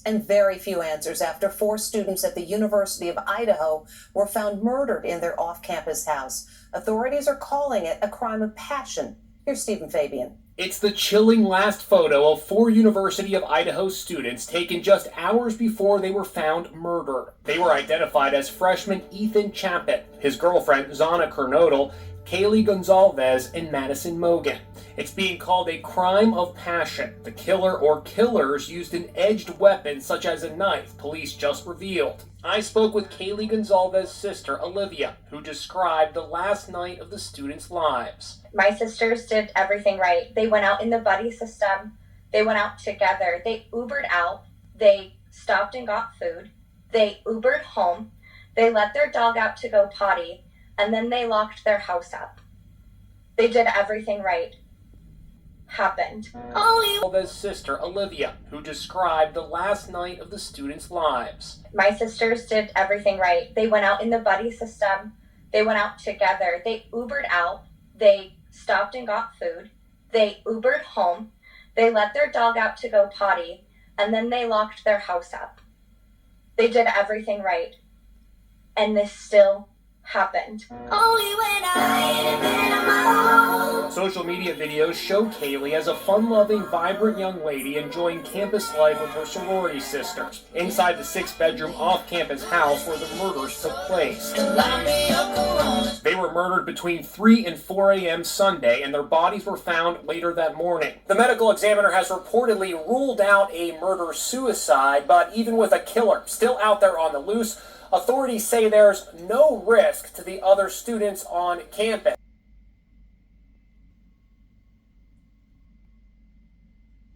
And very few answers after 4 students at the University of Idaho were found murdered in their off-campus house. Authorities are calling it a crime of passion. Here's Stephen Fabian. It's the chilling last photo of 4 University of Idaho students taken just hours before they were found murdered. They were identified as freshman Ethan Chapin, his girlfriend Zana Kernodle, Kaylee Gonzalez, and Madison Mogan. It's being called a crime of passion. The killer or killers used an edged weapon such as a knife, police just revealed. I spoke with Kaylee Gonzalez's sister, Olivia, who described the last night of the students' lives. My sisters did everything right. They went out in the buddy system. They went out together. They Ubered out. They stopped and got food. They Ubered home. They let their dog out to go potty. And then they locked their house up. They did everything right. Happened. Gonzalez's sister, Olivia, who described the last night of the students' lives. My sisters did everything right. They went out in the buddy system. They went out together. They Ubered out. They stopped and got food. They Ubered home. They let their dog out to go potty. And then they locked their house up. They did everything right. And this still happened. Social media videos show Kaylee as a fun-loving, vibrant young lady enjoying campus life with her sorority sisters inside the 6-bedroom off-campus house where the murders took place. They were murdered between 3 and 4 a.m. Sunday, and their bodies were found later that morning. The medical examiner has reportedly ruled out a murder-suicide, but even with a killer still out there on the loose, authorities say there's no risk to the other students on campus.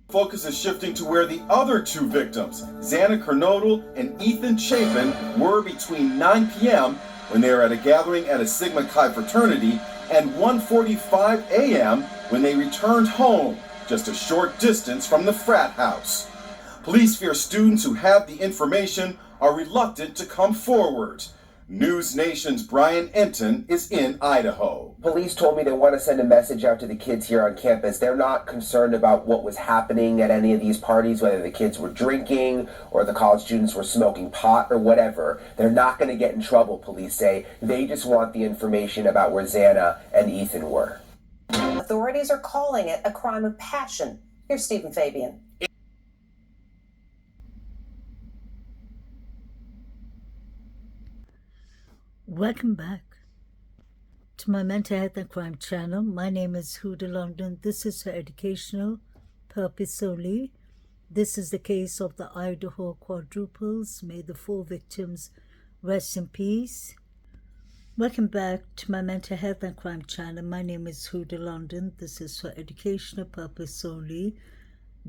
Focus is shifting to where the other 2 victims, Zana Kernodle and Ethan Chapin, were between 9 p.m. when they were at a gathering at a Sigma Chi fraternity and 1:45 a.m. when they returned home, just a short distance from the frat house. Police fear students who have the information are reluctant to come forward. News Nation's Brian Enton is in Idaho. Police told me they want to send a message out to the kids here on campus. They're not concerned about what was happening at any of these parties, whether the kids were drinking or the college students were smoking pot or whatever. They're not going to get in trouble, police say. They just want the information about where Zana and Ethan were. Authorities are calling it a crime of passion. Here's Stephen Fabian. Welcome back to my Mental Health and Crime channel. My name is Huda London. This is for educational purpose only. This is the case of the Idaho quadruples. May the 4 victims rest in peace. Welcome back to my Mental Health and Crime channel. My name is Huda London. This is for educational purpose only.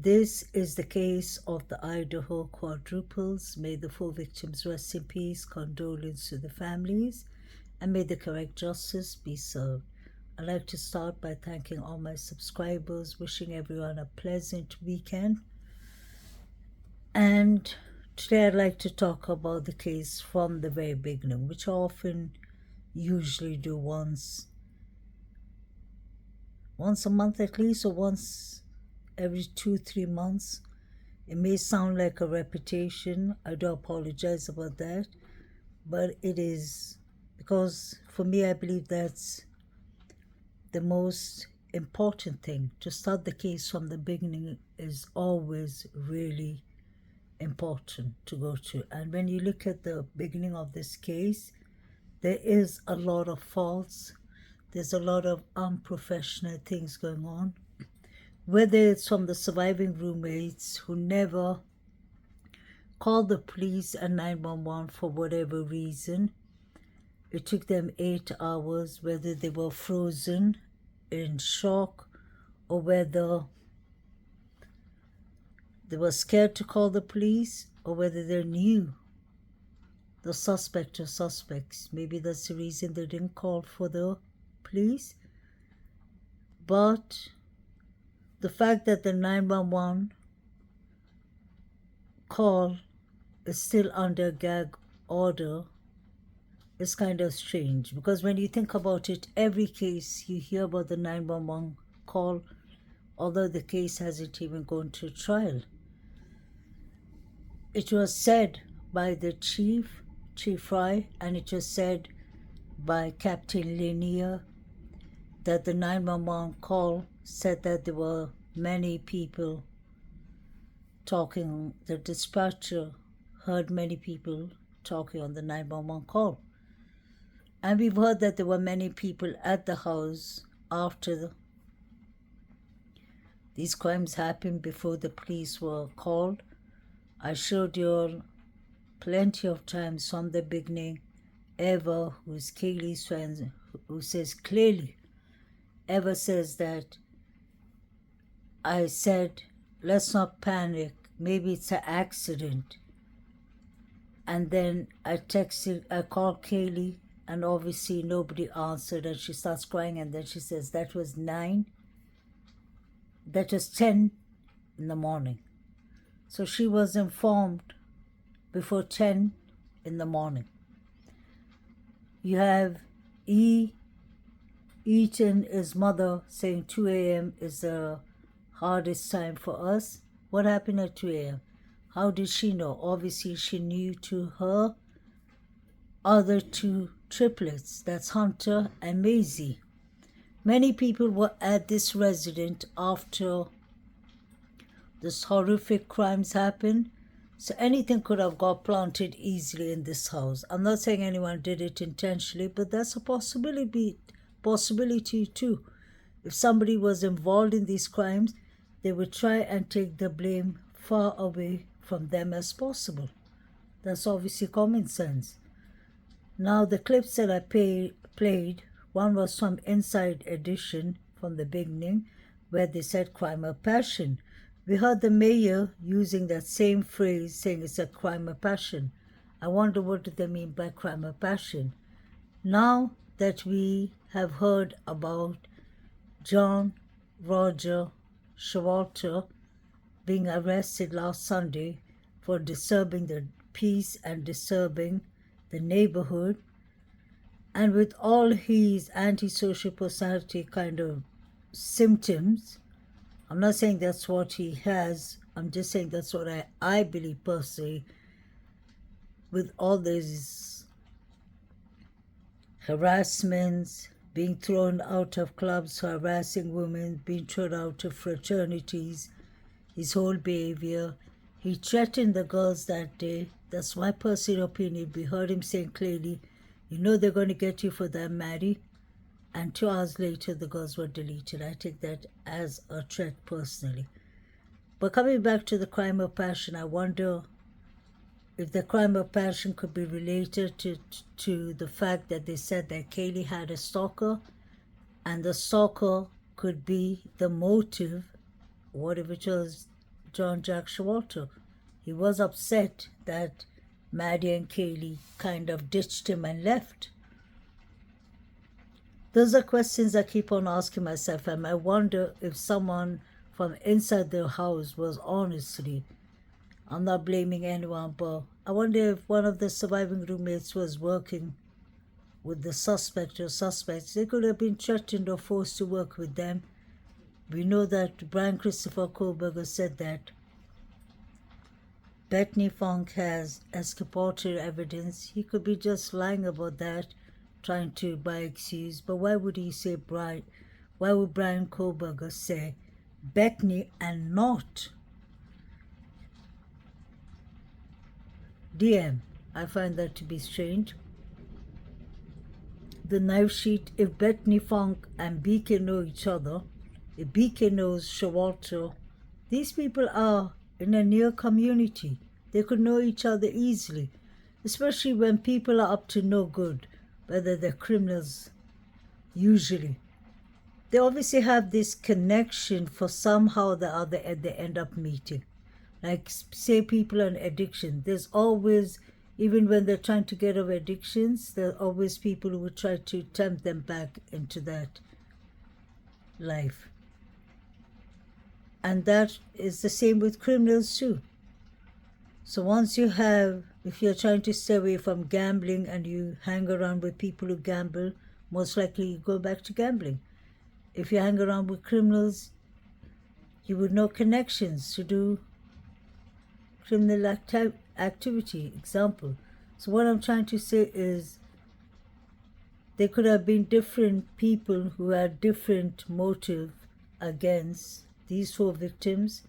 This is the case of the Idaho quadruples. May the 4 victims rest in peace. Condolence to the families, and may the correct justice be served. I'd like to start by thanking all my subscribers, wishing everyone a pleasant weekend. And today I'd like to talk about the case from the very beginning, which I often usually do once a month at least, or once every 2-3 months. It may sound like a repetition. I do apologize about that, but it is because for me, I believe that's the most important thing. To start the case from the beginning is always really important to go to. And when you look at the beginning of this case, there is a lot of faults. There's a lot of unprofessional things going on. Whether it's from the surviving roommates who never called the police and 911 for whatever reason. It took them 8 hours, whether they were frozen in shock or whether they were scared to call the police or whether they knew the suspect or suspects. Maybe that's the reason they didn't call for the police. But the fact that the 911 call is still under gag order is kind of strange, because when you think about it, every case you hear about the 911 call, although the case hasn't even gone to trial. it was said by the Chief Fry, and it was said by Captain Lanier that the 911 call said that there were many people talking. The dispatcher heard many people talking on the 911 call. And we've heard that there were many people at the house after these crimes happened, before the police were called. I showed you all plenty of times from the beginning. Eva, who's Kaylee's friend, who says clearly, Eva says that I said, let's not panic, maybe it's an accident. And then I called Kaylee, and obviously nobody answered, and she starts crying, and then she says, that was 10 in the morning. So she was informed before 10 in the morning. You have Eaton, his mother, saying 2 a.m. is the hardest time for us. What happened at 2 a.m.? How did she know? Obviously, she knew to her other two triplets, that's Hunter and Maisie. Many people were at this residence after this horrific crimes happened, so anything could have got planted easily in this house. I'm not saying anyone did it intentionally, but that's a possibility too. If somebody was involved in these crimes, they would try and take the blame far away from them as possible. That's obviously common sense. Now, the clips that I played, one was from Inside Edition from the beginning, where they said crime of passion. We heard the mayor using that same phrase, saying it's a crime of passion. I wonder what do they mean by crime of passion. Now that we have heard about John Roger Showalter being arrested last Sunday for disturbing the peace and disturbing the neighborhood, and with all his antisocial personality kind of symptoms, I'm not saying that's what he has, I'm just saying that's what I believe personally, with all these harassments, being thrown out of clubs, harassing women, being thrown out of fraternities, his whole behavior. He threatened the girls that day. That's my personal opinion. We heard him saying clearly, you know they're going to get you for that, Maddie. And 2 hours later, the girls were deleted. I take that as a threat personally. But coming back to the crime of passion, I wonder if the crime of passion could be related to the fact that they said that Kaylee had a stalker, and the stalker could be the motive. What if it was John Jack Showalter? He was upset that Maddie and Kaylee kind of ditched him and left. Those are questions I keep on asking myself, and I wonder if someone from inside their house was honestly, I'm not blaming anyone, but I wonder if one of the surviving roommates was working with the suspect or suspects. They could have been threatened or forced to work with them. We know that Brian Christopher Kohlberger said that Bethany Funk has exculpatory evidence. He could be just lying about that, trying to buy excuse. But why would he say Brian? Why would Brian Kohlberger say Bethany and not DM? I find that to be strange. The knife sheet, if Bethany Funk and BK know each other, if BK knows Showalter, these people are in a near community. They could know each other easily, especially when people are up to no good, whether they're criminals, usually. They obviously have this connection for somehow or the other, and they end up meeting. Like, say people on addiction, there's always, even when they're trying to get over addictions, there are always people who would try to tempt them back into that life. And that is the same with criminals too. So once you have, if you're trying to stay away from gambling and you hang around with people who gamble, most likely you go back to gambling. If you hang around with criminals, you would know connections to do criminal activity, example. So what I'm trying to say is there could have been different people who had different motive against these 4 victims.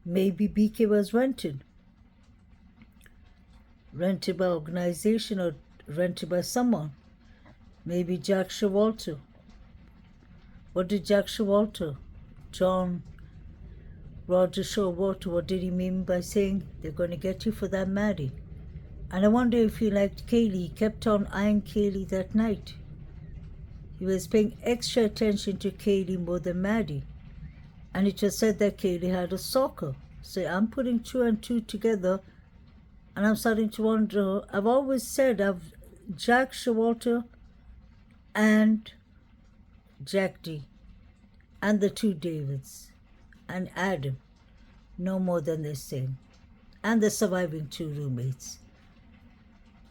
Maybe BK was rented by organization or rented by someone. Maybe Jack Showalter. What did Jack Showalter, John Roger Showalter, what did he mean by saying they're going to get you for that Maddie? And I wonder if he liked Kaylee. He kept on eyeing Kaylee that night. He was paying extra attention to Kaylee more than Maddie. And it was said that Kaylee had a stalker. So I'm putting 2 and 2 together, and I'm starting to wonder. I've always said Jack Showalter and Jack D and the 2 Davids and Adam, no more than the same, and the surviving 2 roommates.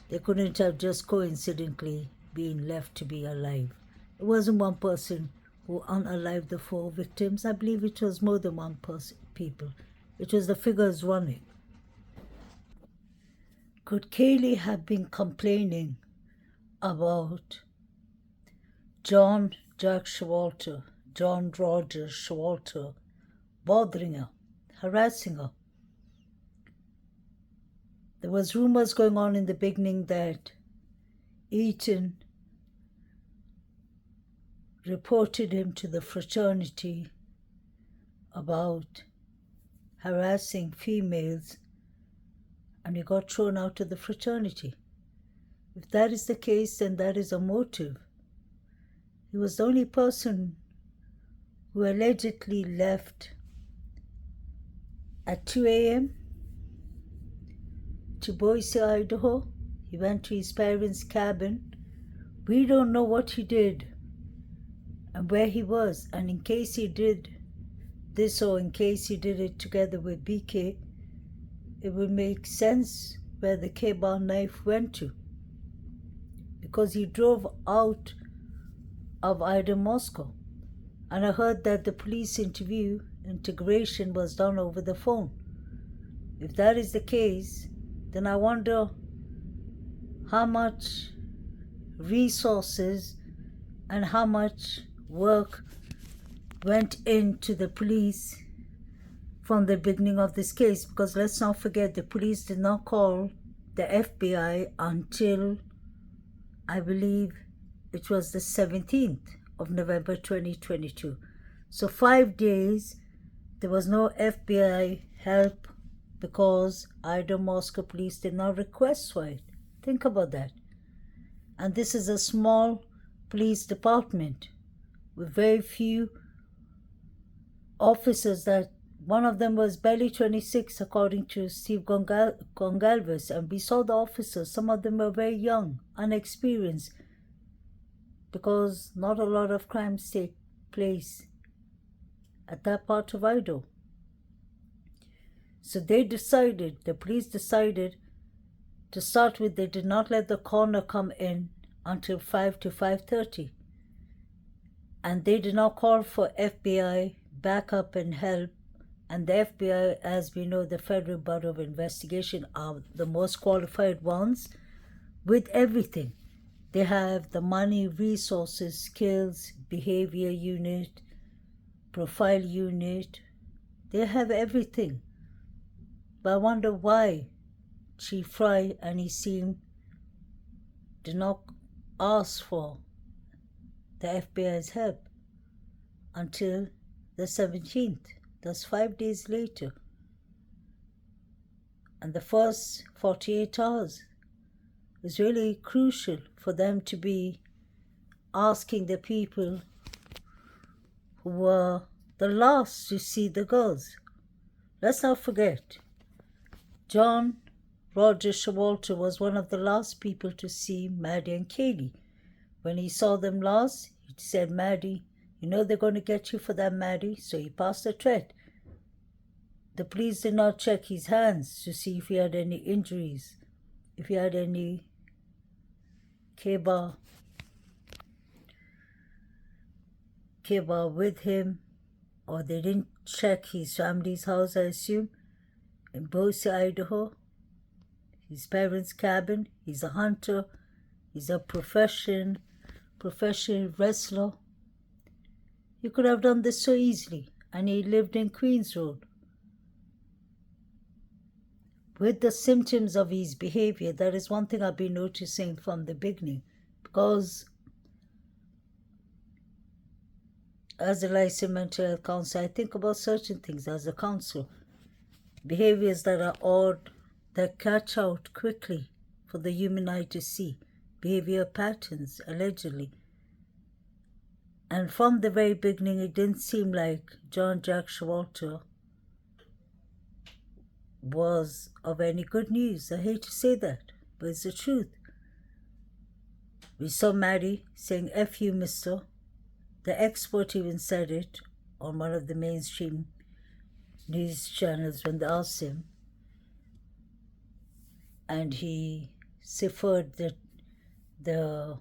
They couldn't have just coincidentally been left to be alive. It wasn't one person who unalived the 4 victims. I believe it was more than one person, people. It was the figures running. Could Kaylee have been complaining about John Jack Showalter, John Roger Showalter, bothering her, harassing her? There was rumors going on in the beginning that Eaton reported him to the fraternity about harassing females, and he got thrown out of the fraternity. If that is the case, then that is a motive. He was the only person who allegedly left at 2 a.m. to Boise, Idaho. He went to his parents' cabin. We don't know what he did and where he was. And in case he did this, or in case he did it together with BK, it would make sense where the K-bar knife went to. Because he drove out of Idaho, Moscow. And I heard that the police integration was done over the phone. If that is the case, then I wonder how much resources and how much work went into the police from the beginning of this case. Because let's not forget, the police did not call the FBI until, I believe, it was the 17th of November 2022. So 5 days there was no FBI help because Idaho Moscow police did not request for it. Think about that. And this is a small police department with very few officers. That one of them was barely 26, according to Steve Gongalves. And we saw the officers, some of them were very young, unexperienced, because not a lot of crimes take place at that part of Idaho. So the police decided to start with, they did not let the coroner come in until 5 to 5:30. And they did not call for FBI backup and help. And the FBI, as we know, the Federal Bureau of Investigation, are the most qualified ones with everything. They have the money, resources, skills, behavior unit, profile unit. They have everything. But I wonder why Chief Fry and his team did not ask for the FBI's help until the 17th. That's 5 days later. And the first 48 hours was really crucial for them to be asking the people who were the last to see the girls. Let's not forget, John Roger Showalter was one of the last people to see Maddie and Kaylee. When he saw them last, he said, Maddie, you know they're going to get you for that, Maddie. So he passed a threat. The police did not check his hands to see if he had any injuries, if he had any K-bar with him, or they didn't check his family's house, I assume, in Boise, Idaho. his parents' cabin. He's a hunter. He's a professional wrestler. He could have done this so easily, and he lived in Queens Road. With the symptoms of his behavior, that is one thing I've been noticing from the beginning, because as a licensed mental health counselor, I think about certain things as a counselor. Behaviors that are odd, that catch out quickly for the human eye to see. Behavior patterns, allegedly. And from the very beginning, it didn't seem like John Jack Showalter was of any good news. I hate to say that, but it's the truth. We saw Maddie saying, "F you, mister." The expert even said it on one of the mainstream news channels when they asked him. And he ciphered the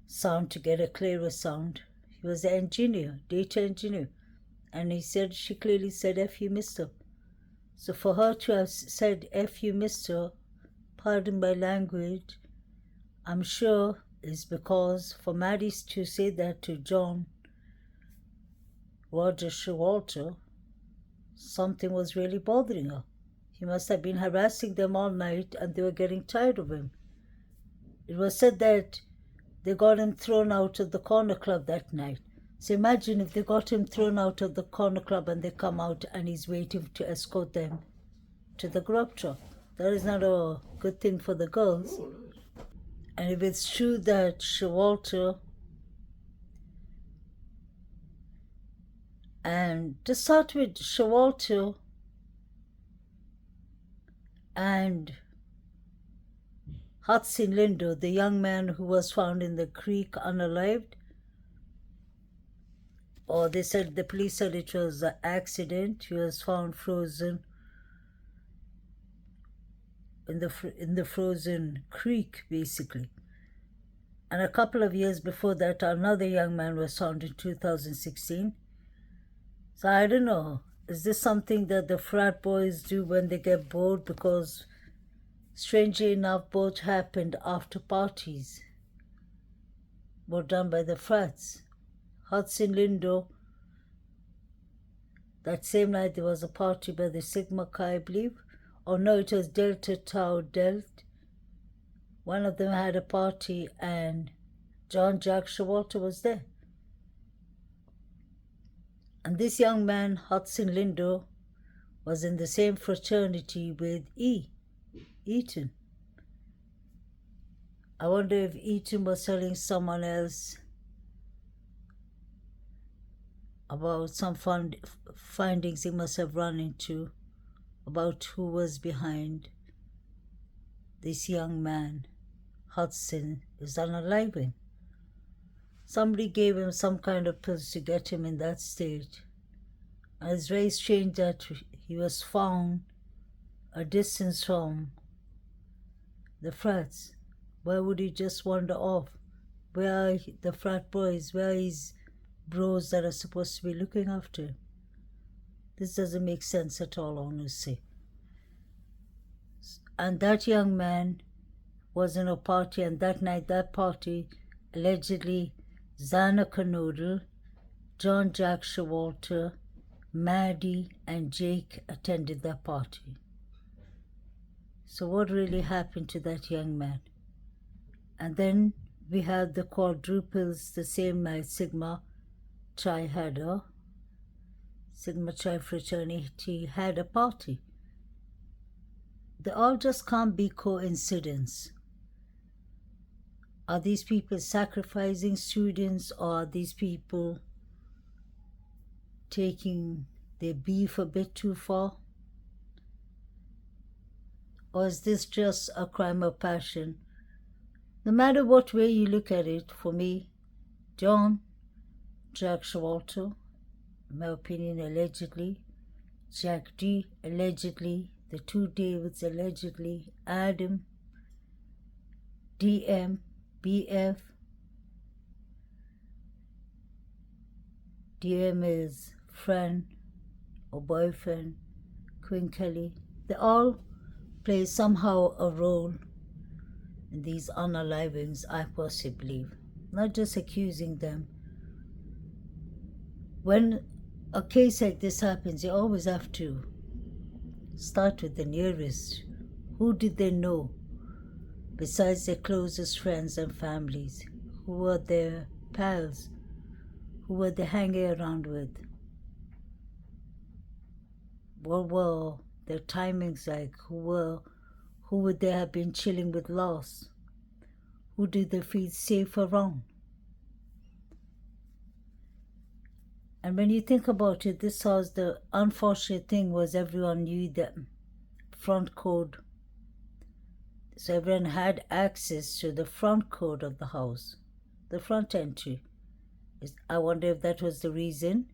sound to get a clearer sound. He was an engineer, data engineer. And she clearly said, "F you, mister." So for her to have said, "F you, mister," pardon my language, I'm sure is because for Maddie to say that to John Roger Showalter, something was really bothering her. He must have been harassing them all night and they were getting tired of him. It was said that they got him thrown out of the corner club that night. So imagine if they got him thrown out of the corner club and they come out and he's waiting to escort them to the grub truck. That is not a good thing for the girls. And if it's true that Showalter, and to start with, Showalter and Hudson Lindo, the young man who was found in the creek unalived, or they said, the police said it was an accident. He was found frozen in the frozen creek, basically. And a couple of years before that, another young man was found in 2016. So I don't know, is this something that the frat boys do when they get bored? Because strangely enough, both happened after parties were done by the frats. Hudson Lindo, that same night there was a party by the Sigma Chi, I believe. Or no, it was Delta Tau Delt. One of them had a party and John Jack Showalter was there. And this young man, Hudson Lindo, was in the same fraternity with Eaton. I wonder if Eaton was telling someone else about some findings he must have run into about who was behind this young man, Hudson, is unaliving. Somebody gave him some kind of pills to get him in that state. And it's very strange that he was found a distance from the frats. Why would he just wander off? Where are the frat boys? Where are his bros that are supposed to be looking after him? This doesn't make sense at all, honestly. And that young man was in a party, and that night, that party, allegedly, Xana Kernodle, John Jack Showalter, Maddie, and Jake attended that party. So what really happened to that young man? And then we had the quadruples the same night. Sigma Chi fraternity had a party. They all just can't be coincidence. Are these people sacrificing students, or are these people taking their beef a bit too far? Or is this just a crime of passion? No matter what way you look at it, for me, John Jack Showalter, in my opinion, allegedly, Jack D, allegedly, the two Davids, allegedly, Adam, DM, BF. DM friend or boyfriend, Queen Kelly. They all play somehow a role in these unalivings, I personally believe. Not just accusing them. When a case like this happens, you always have to start with the nearest. Who did they know besides their closest friends and families? Who were their pals? Who were they hanging around with? What were their timings like? Who would they have been chilling with last? Who did they feel safe around? And when you think about it, this house, the unfortunate thing was everyone knew the front code. So everyone had access to the front code of the house, the front entry. I wonder if that was the reason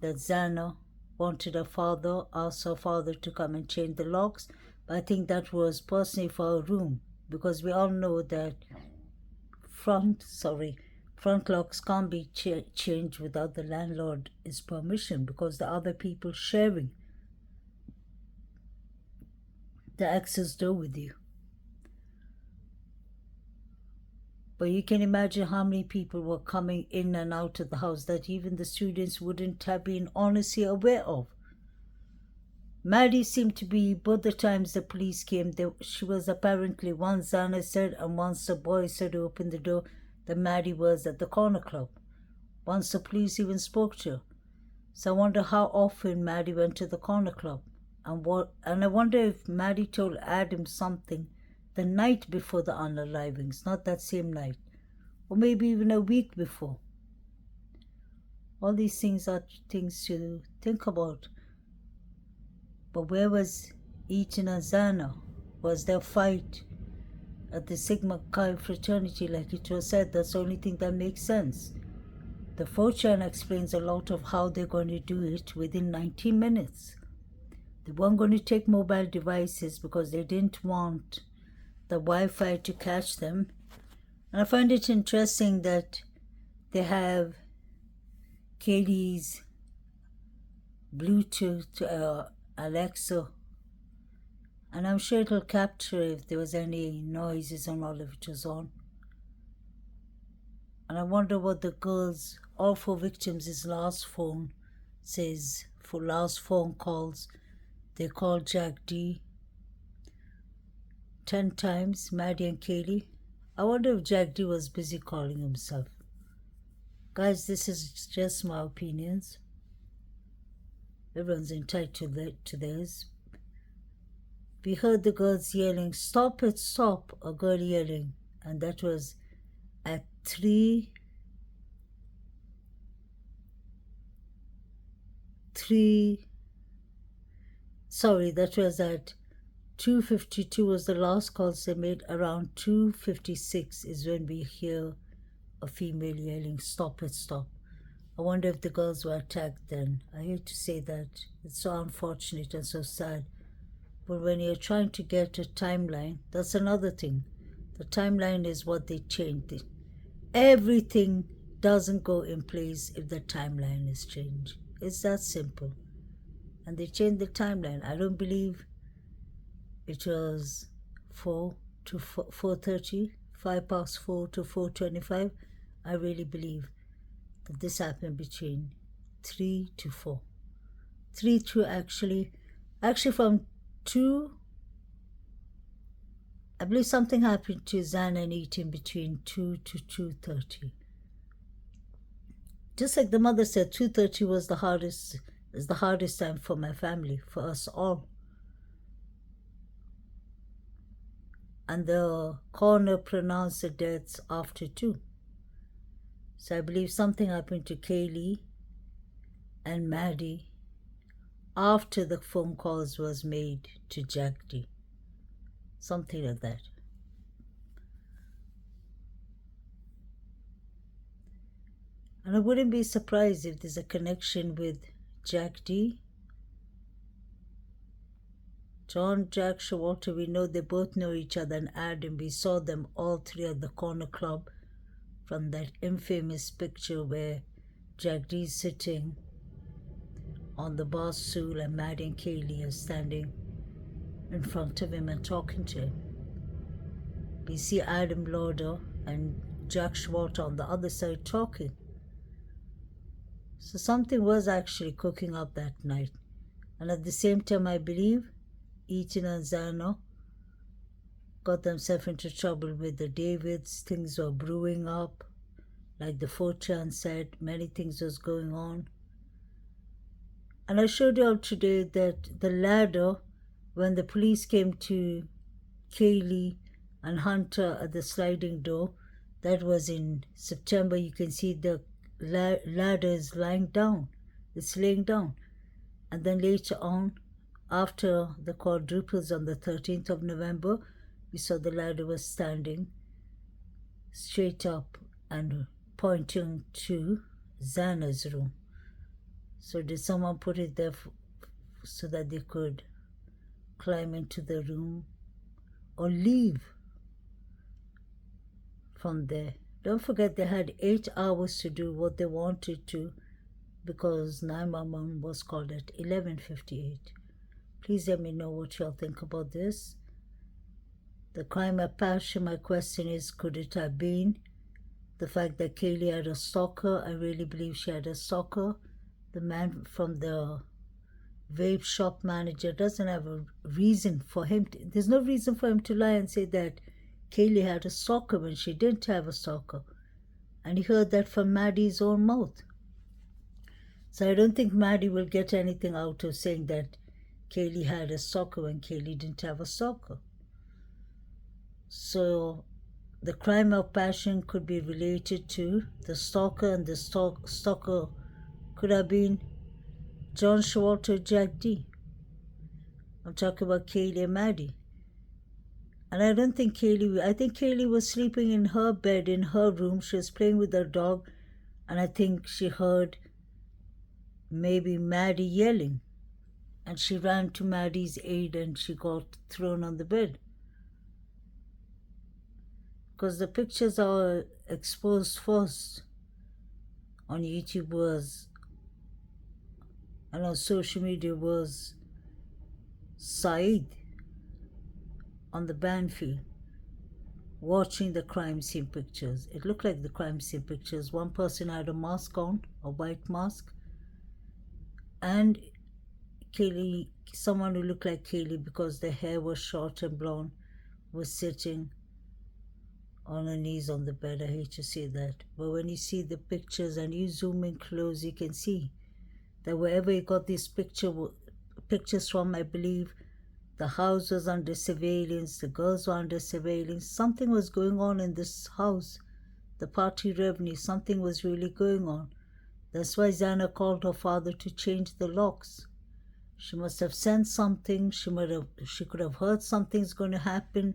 that Zana wanted asked her father to come and change the locks. But I think that was personally for her room, because we all know that front locks can't be changed without the landlord's permission, because the other people sharing the access door with you. But you can imagine how many people were coming in and out of the house that even the students wouldn't have been honestly aware of. Maddie seemed to be, both the times the police came, she was apparently, once Zana said and once the boy said to open the door, that Maddie was at the corner club. Once the police even spoke to her. So I wonder how often Maddie went to the corner club. And I wonder if Maddie told Adam something the night before the unalivings, not that same night, or maybe even a week before. All these things are things to think about. But where was Ethan and Zana? Was there a fight at the Sigma Chi fraternity like it was said? That's the only thing that makes sense. The 4chan explains a lot of how they're going to do it within 90 minutes. They weren't going to take mobile devices because they didn't want the Wi-Fi to catch them. And I find it interesting that they have Kaylee's Bluetooth Alexa, and I'm sure it'll capture if there was any noises and all of it was on. And I wonder what the girls, all 4 victims' last phone says. For last phone calls, they called Jack D 10 times, Maddie and Kaylee. I wonder if Jack D was busy calling himself. Guys, this is just my opinions. Everyone's entitled to theirs. We heard the girls yelling, "Stop it, stop," a girl yelling. And that was at 3 that was at 2:52 was the last calls they made. Around 2:56 is when we hear a female yelling, "Stop it, stop." I wonder if the girls were attacked then. I hate to say that. It's so unfortunate and so sad. But when you're trying to get a timeline, that's another thing. The timeline is what they changed. Everything doesn't go in place if the timeline is changed. It's that simple. And they changed the timeline. I don't believe it was 4 to 4:30, 5 past 4 to 4:25. I really believe that this happened between 3 to 4. 3 to actually from 2, I believe something happened to Zan and Ethan between 2 to 2:30. Just like the mother said, 2:30 was the hardest time for my family, for us all. And the coroner pronounced the deaths after 2. So I believe something happened to Kaylee and Maddie after the phone calls was made to Jack D. Something like that. And I wouldn't be surprised if there's a connection with Jack D. John, Jack, Shawalter, we know they both know each other, and Adam, we saw them all 3 at the corner club from that infamous picture where Jack D is sitting on the bar stool and Maddie and Kaylee are standing in front of him and talking to him. We see Adam Lauder and Jack Schwartz on the other side talking. So something was actually cooking up that night. And at the same time, I believe Ethan and Zana got themselves into trouble with the Davids. Things were brewing up. Like the 4chan said, many things was going on. And I showed you all today that the ladder, when the police came to Kaylee and Hunter at the sliding door, that was in September. You can see the ladder is lying down. It's laying down. And then later on, after the quadruples on the 13th of November, we saw the ladder was standing straight up and pointing to Xana's room. So did someone put it there so that they could climb into the room or leave from there? Don't forget they had 8 hours to do what they wanted to, because 911 was called at 11:58. Please let me know what y'all think about this. The crime of passion, my question is, could it have been the fact that Kaylee had a stalker? I really believe she had a stalker. The man from the vape shop manager doesn't have a reason for him to, there's no reason for him to lie and say that Kaylee had a stalker when she didn't have a stalker. And he heard that from Maddie's own mouth. So I don't think Maddie will get anything out of saying that Kaylee had a stalker when Kaylee didn't have a stalker. So the crime of passion could be related to the stalker, and the stalker could have been John Schwartz or Jack D. I'm talking about Kaylee and Maddie. And I don't think I think Kaylee was sleeping in her bed in her room. She was playing with her dog, and I think she heard maybe Maddie yelling. And she ran to Maddie's aid and she got thrown on the bed. Because the pictures are exposed first on YouTube and on social media was Saeed on the Banfield watching the crime scene pictures. It looked like the crime scene pictures. One person had a mask on, a white mask, and Kaylee, someone who looked like Kaylee because their hair was short and blonde, was sitting on her knees on the bed. I hate to say that, but when you see the pictures and you zoom in close, you can see that wherever you got these pictures from, I believe the house was under surveillance, the girls were under surveillance. Something was going on in this house, the party revenue, something was really going on. That's why Xana called her father to change the locks. She must have sensed something. She could have heard something's going to happen.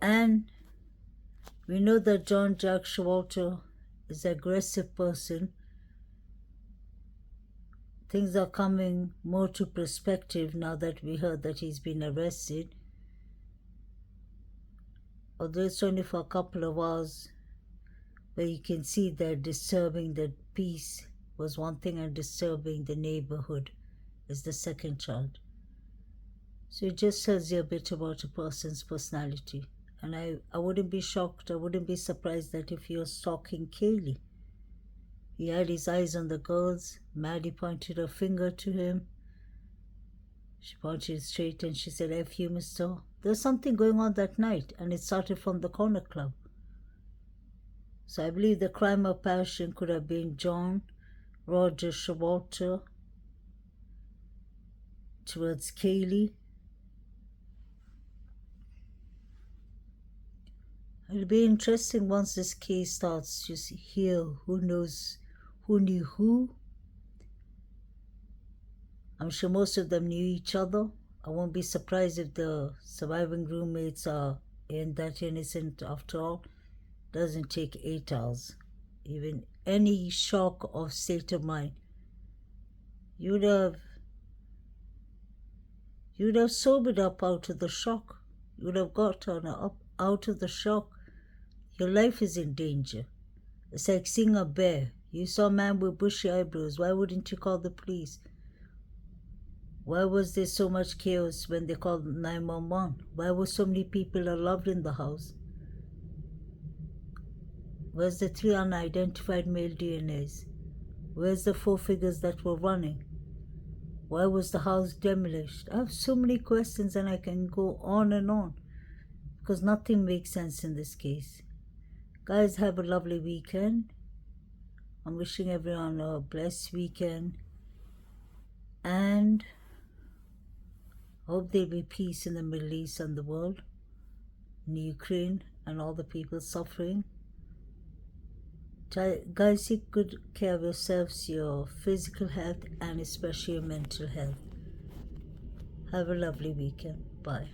And we know that John Jack Showalter is an aggressive person. Things are coming more to perspective now that we heard that he's been arrested. Although it's only for a couple of hours, but you can see that disturbing the peace was one thing and disturbing the neighborhood is the second charge. So it just tells you a bit about a person's personality. And I wouldn't be shocked, I wouldn't be surprised that if you're stalking Kaylee, he had his eyes on the girls. Maddie pointed her finger to him. She pointed straight and she said, F you, mister. There's something going on that night, and it started from the corner club. So I believe the crime of passion could have been John Roger Showalter towards Kaylee. It'll be interesting once this case starts to hear who knows who knew who. I'm sure most of them knew each other. I won't be surprised if the surviving roommates ain't that innocent after all. Doesn't take 8 hours. Even any shock of state of mind. You'd have sobered up out of the shock. You'd have gotten up out of the shock. Your life is in danger. It's like seeing a bear. You saw a man with bushy eyebrows. Why wouldn't you call the police? Why was there so much chaos when they called 911? Why were so many people allowed in the house? Where's the 3 unidentified male DNAs? Where's the 4 figures that were running? Why was the house demolished? I have so many questions and I can go on and on because nothing makes sense in this case. Guys, have a lovely weekend. I'm wishing everyone a blessed weekend and hope there'll be peace in the Middle East and the world, in Ukraine and all the people suffering. Guys, take good care of yourselves, your physical health and especially your mental health. Have a lovely weekend. Bye.